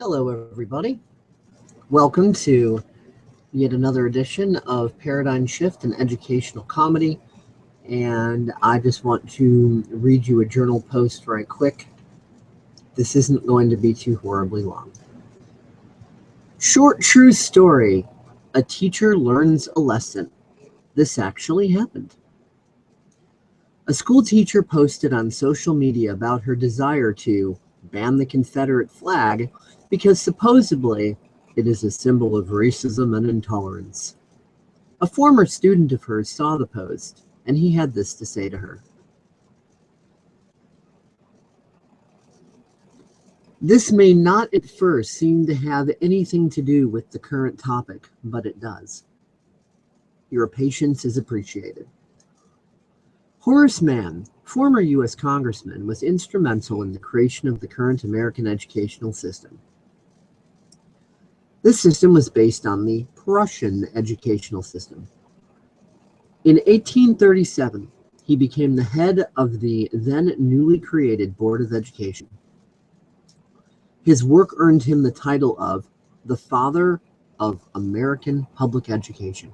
Hello, everybody. Welcome to yet another edition of Paradigm Shift and Educational Comedy. And I just want to read you a journal post right quick. This isn't going to be too horribly long. Short true story. A teacher learns a lesson. This actually happened. A school teacher posted on social media about her desire to ban the Confederate flag because supposedly it is a symbol of racism and intolerance. A former student of hers saw the post, and he had this to say to her. This may not at first seem to have anything to do with the current topic, but it does. Your patience is appreciated. Horace Mann, former U.S. Congressman, was instrumental in the creation of the current American educational system. This system was based on the Prussian educational system. In 1837, he became the head of the then newly created Board of Education. His work earned him the title of the Father of American Public Education.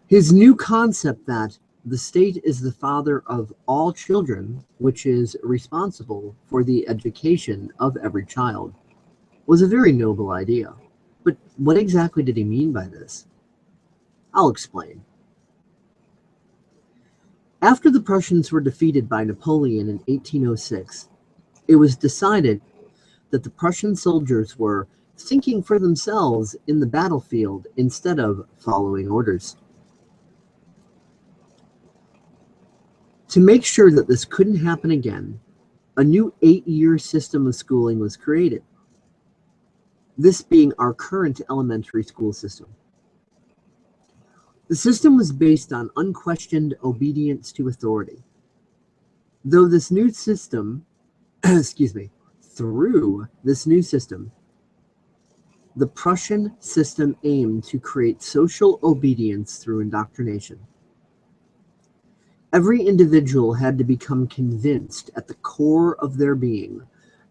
His new concept that the state is the father of all children, which is responsible for the education of every child, was a very noble idea. But what exactly did he mean by this? I'll explain. After the Prussians were defeated by Napoleon in 1806, it was decided that the Prussian soldiers were thinking for themselves in the battlefield instead of following orders. To make sure that this couldn't happen again, a new 8-year system of schooling was created, this being our current elementary school system. The system was based on unquestioned obedience to authority. Though this new system, through this new system, the Prussian system aimed to create social obedience through indoctrination. Every individual had to become convinced at the core of their being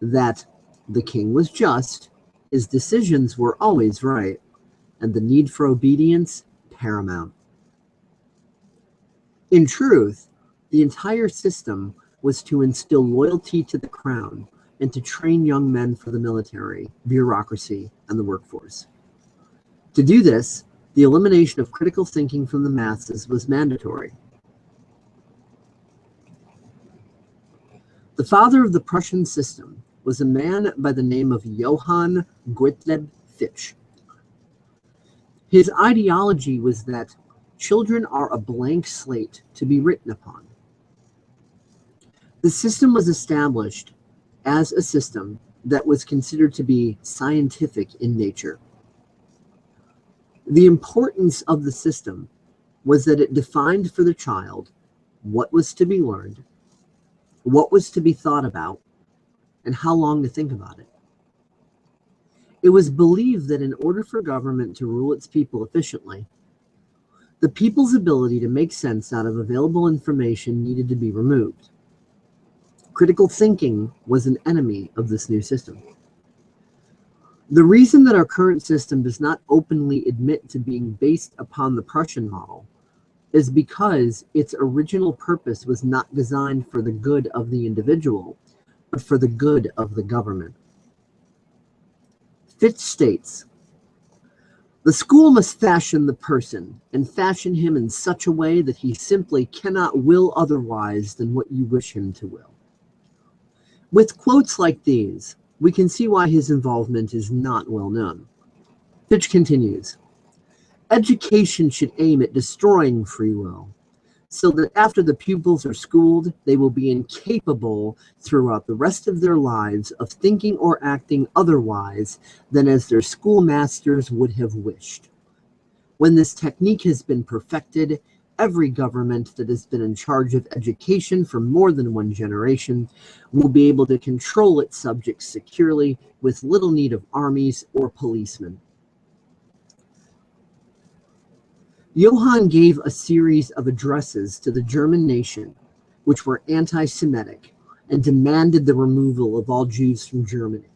that the king was just, his decisions were always right, and the need for obedience paramount. In truth, the entire system was to instill loyalty to the crown and to train young men for the military, bureaucracy, and the workforce. To do this, the elimination of critical thinking from the masses was mandatory. The father of the Prussian system was a man by the name of Johann Gottlieb Fichte. His ideology was that children are a blank slate to be written upon. The system was established as a system that was considered to be scientific in nature. The importance of the system was that it defined for the child what was to be learned, what was to be thought about, and how long to think about it. It was believed that in order for government to rule its people efficiently, the people's ability to make sense out of available information needed to be removed. Critical thinking was an enemy of this new system. The reason that our current system does not openly admit to being based upon the Prussian model is because its original purpose was not designed for the good of the individual, but for the good of the government. Fichte states, "The school must fashion the person, and fashion him in such a way that he simply cannot will otherwise than what you wish him to will." With quotes like these, we can see why his involvement is not well known. Fichte continues, "Education should aim at destroying free will, so that after the pupils are schooled, they will be incapable throughout the rest of their lives of thinking or acting otherwise than as their schoolmasters would have wished. When this technique has been perfected, every government that has been in charge of education for more than one generation will be able to control its subjects securely with little need of armies or policemen." Johann gave a series of addresses to the German nation, which were anti-Semitic, and demanded the removal of all Jews from Germany.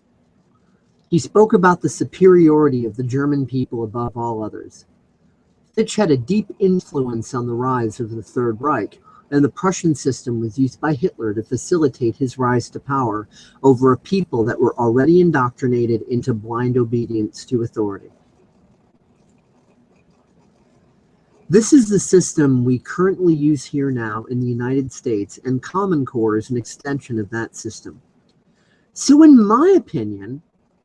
He spoke about the superiority of the German people above all others. Fitch had a deep influence on the rise of the Third Reich, and the Prussian system was used by Hitler to facilitate his rise to power over a people that were already indoctrinated into blind obedience to authority. This is the system we currently use here now in the United States, and Common Core is an extension of that system. So in my opinion,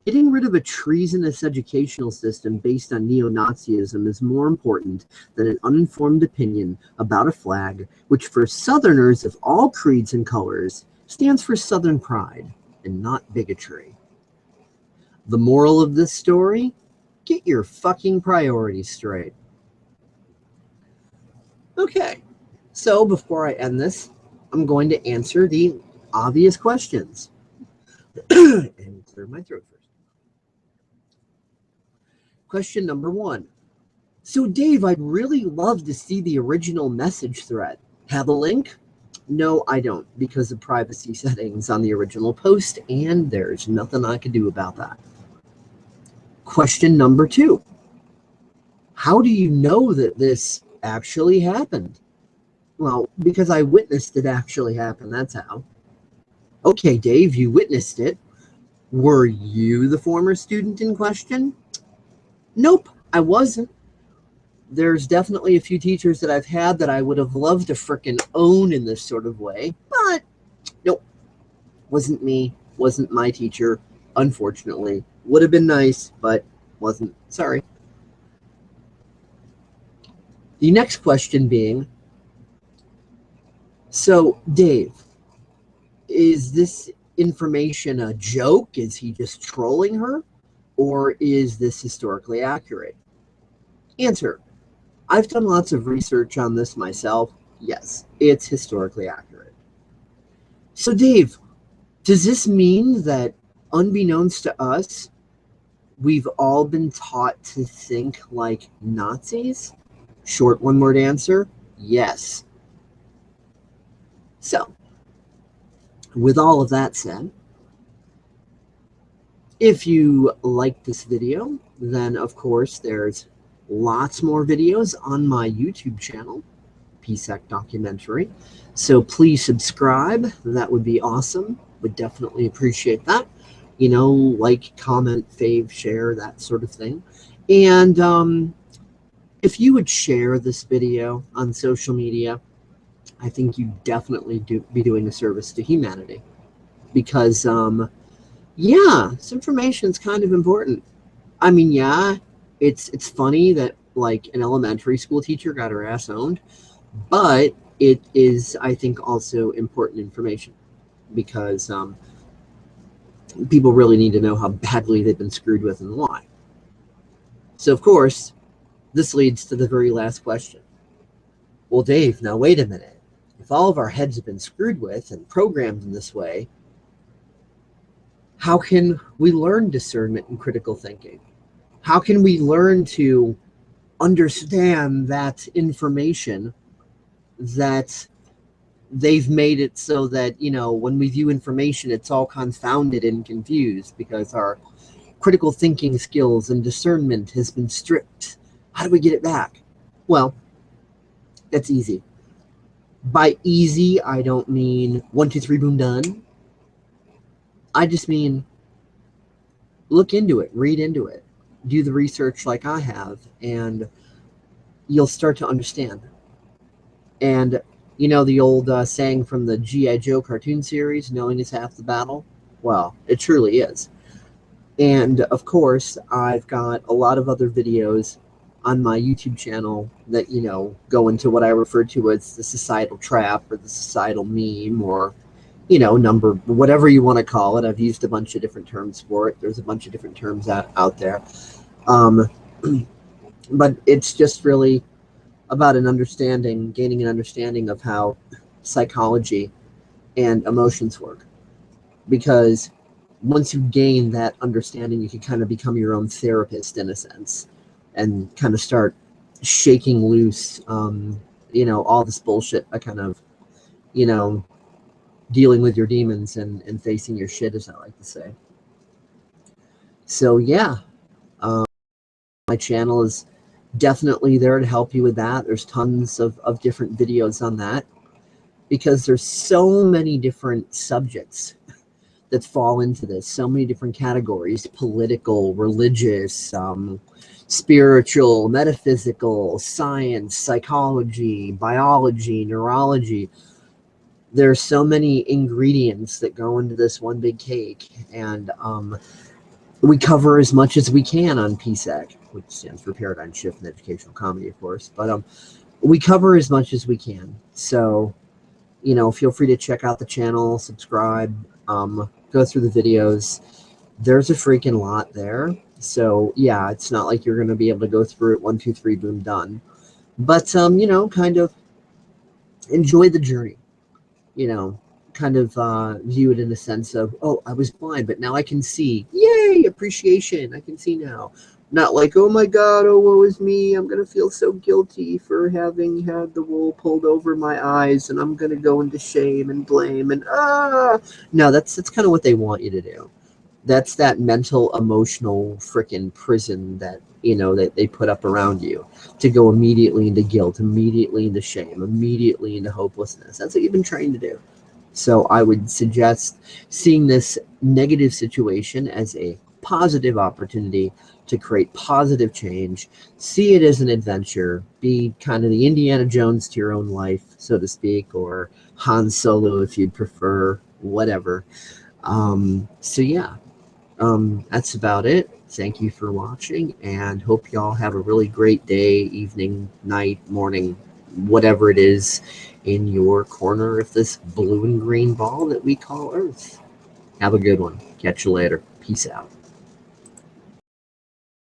getting rid of a treasonous educational system based on neo-Nazism is more important than an uninformed opinion about a flag, which for Southerners of all creeds and colors stands for Southern pride and not bigotry. The moral of this story? Get your fucking priorities straight. Okay, so before I end this, I'm going to answer the obvious questions. And clear my throat first. Question number 1. So Dave, I'd really love to see the original message thread. Have a link? No, I don't, because of privacy settings on the original post, and there's nothing I can do about that. Question number 2. How do you know that this actually happened? Well, because I witnessed it actually happen, that's how. Okay, Dave, you witnessed it. Were you the former student in question? Nope, I wasn't. There's definitely a few teachers that I've had that I would have loved to frickin' own in this sort of way, but nope, wasn't me, wasn't my teacher, unfortunately. Would have been nice, but wasn't. Sorry. The next question being, so Dave, is this information a joke? Is he just trolling her? Or is this historically accurate? Answer. I've done lots of research on this myself. Yes, it's historically accurate. So Dave, does this mean that unbeknownst to us, we've all been taught to think like Nazis? Short one-word answer, yes. So, with all of that said, if you like this video, then of course there's lots more videos on my YouTube channel, PSEC Documentary. So please subscribe. That would be awesome. Would definitely appreciate that. You know, like, comment, fave, share, that sort of thing. And if you would share this video on social media, I think you definitely be doing a service to humanity. Because, yeah, this information is kind of important. I mean, yeah, it's funny that, like, an elementary school teacher got her ass owned, but it is, I think, also important information because people really need to know how badly they've been screwed with and why. So, of course, this leads to the very last question. Well, Dave, now wait a minute. If all of our heads have been screwed with and programmed in this way, how can we learn discernment and critical thinking? How can we learn to understand that information that they've made it so that, you know, when we view information, it's all confounded and confused because our critical thinking skills and discernment has been stripped? How do we get it back? Well, that's easy. By easy, I don't mean 1, 2, 3, boom, done. I just mean look into it, read into it, do the research like I have, and you'll start to understand. And you know the old saying from the G.I. Joe cartoon series, knowing is half the battle? Well, it truly is. And of course, I've got a lot of other videos on my YouTube channel that, you know, go into what I refer to as the societal trap or the societal meme, or, you know, number, whatever you want to call it. I've used a bunch of different terms for it. There's a bunch of different terms out there. But it's just really about an understanding, gaining an understanding of how psychology and emotions work. Because once you gain that understanding, you can kind of become your own therapist in a sense and kind of start shaking loose, you know, all this bullshit I kind of, you know, dealing with your demons and facing your shit, as I like to say. So yeah, my channel is definitely there to help you with that. There's tons of different videos on that, because there's so many different subjects that fall into this, so many different categories: political, religious, spiritual, metaphysical, science, psychology, biology, neurology. There's so many ingredients that go into this one big cake, and we cover as much as we can on PSEC, which stands for Paradigm Shift in Educational Comedy, of course. But we cover as much as we can. So, you know, feel free to check out the channel, subscribe, go through the videos. There's a freaking lot there. So yeah, it's not like you're going to be able to go through it 1, 2, 3, boom, done. But you know, kind of enjoy the journey. You know, kind of view it in the sense of, oh, I was blind, but now I can see. Yay, appreciation. I can see now. Not like, oh my God, oh, woe is me. I'm going to feel so guilty for having had the wool pulled over my eyes, and I'm going to go into shame and blame and No, that's kind of what they want you to do. That's that mental, emotional freaking prison that, you know, that they put up around you, to go immediately into guilt, immediately into shame, immediately into hopelessness. That's what you've been trained to do. So I would suggest seeing this negative situation as a positive opportunity to create positive change. See it as an adventure. Be kind of the Indiana Jones to your own life, so to speak, or Han Solo if you'd prefer, whatever. So yeah, that's about it. Thank you for watching, and hope y'all have a really great day, evening, night, morning, whatever it is in your corner of this blue and green ball that we call Earth. Have a good one. Catch you later. Peace out.